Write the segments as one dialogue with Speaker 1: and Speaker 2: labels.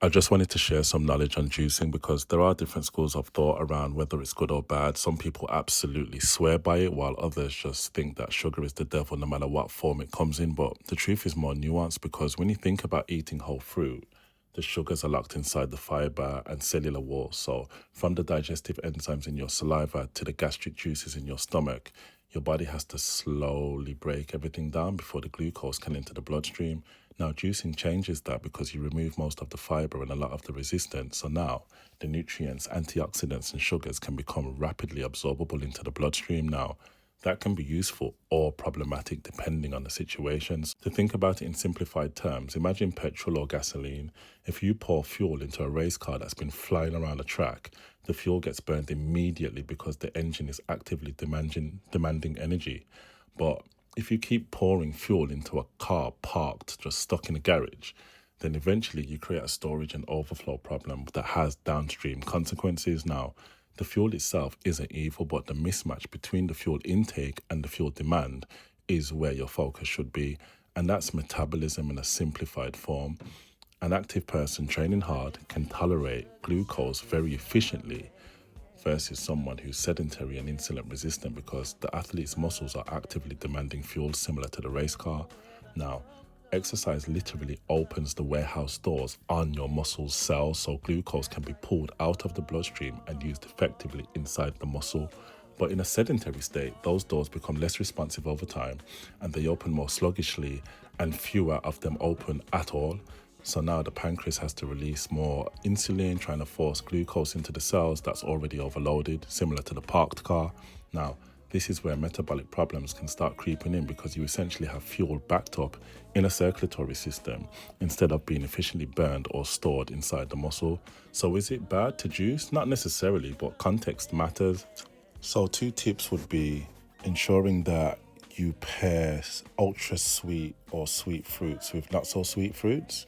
Speaker 1: I just wanted to share some knowledge on juicing because there are different schools of thought around whether it's good or bad. Some people absolutely swear by it, while others just think that sugar is the devil no matter what form it comes in. But the truth is more nuanced because when you think about eating whole fruit, the sugars are locked inside the fiber and cellular walls. So, from the digestive enzymes in your saliva to the gastric juices in your stomach, your body has to slowly break everything down before the glucose can enter the bloodstream. Now, juicing changes that because you remove most of the fiber and a lot of the resistance. So now, the nutrients, antioxidants, and sugars can become rapidly absorbable into the bloodstream. Now, that can be useful or problematic depending on the situations. To think about it in simplified terms, imagine petrol or gasoline. If you pour fuel into a race car that's been flying around a track, the fuel gets burned immediately because the engine is actively demanding energy. But if you keep pouring fuel into a car parked, just stuck in a garage, then eventually you create a storage and overflow problem that has downstream consequences. Now, the fuel itself isn't evil, but the mismatch between the fuel intake and the fuel demand is where your focus should be. And that's metabolism in a simplified form. An active person training hard can tolerate glucose very efficiently versus someone who's sedentary and insulin resistant because the athlete's muscles are actively demanding fuel similar to the race car. Now, exercise literally opens the warehouse doors on your muscles cells so glucose can be pulled out of the bloodstream and used effectively inside the muscle. But in a sedentary state, those doors become less responsive over time and they open more sluggishly and fewer of them open at all. So now the pancreas has to release more insulin, trying to force glucose into the cells that's already overloaded, similar to the parked car. Now, this is where metabolic problems can start creeping in because you essentially have fuel backed up in a circulatory system instead of being efficiently burned or stored inside the muscle. So is it bad to juice? Not necessarily, but context matters. So two tips would be ensuring that you pair ultra sweet or sweet fruits with not so sweet fruits.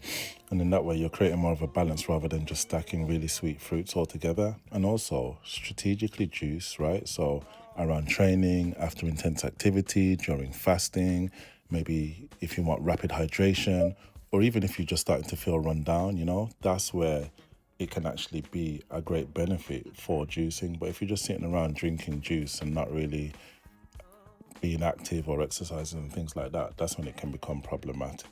Speaker 1: And in that way, you're creating more of a balance rather than just stacking really sweet fruits all together. And also strategically juice, right? So around training, after intense activity, during fasting, maybe if you want rapid hydration, or even if you're just starting to feel run down, that's where it can actually be a great benefit for juicing. But if you're just sitting around drinking juice and not really being active or exercising and things like that, that's when it can become problematic.